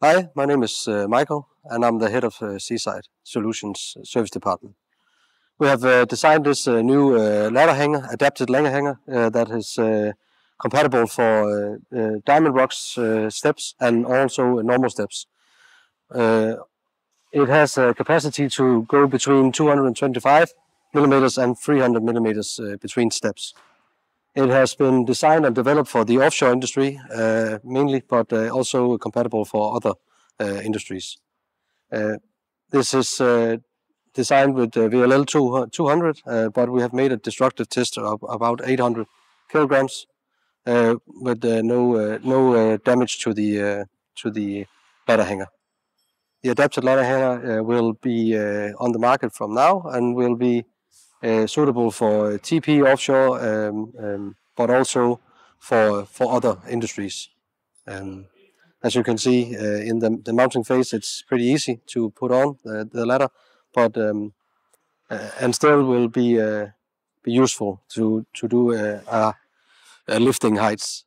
Hi, my name is Michael, and I'm the head of Seaside Solutions Service Department. We have designed this new ladder hanger, adapted ladder hanger, that is compatible for diamond rocks steps and also normal steps. It has a capacity to go between 225 millimeters and 300 millimeters between steps. It has been designed and developed for the offshore industry mainly, but also compatible for other industries. This is designed with VLL 200, but we have made a destructive test of about 800 kilograms with no damage to the ladder hanger. The adapted ladder hanger will be on the market from now and will be suitable for TP offshore, but also for other industries. As you can see in the mounting phase, it's pretty easy to put on the ladder, but and still will be useful to do lifting heights.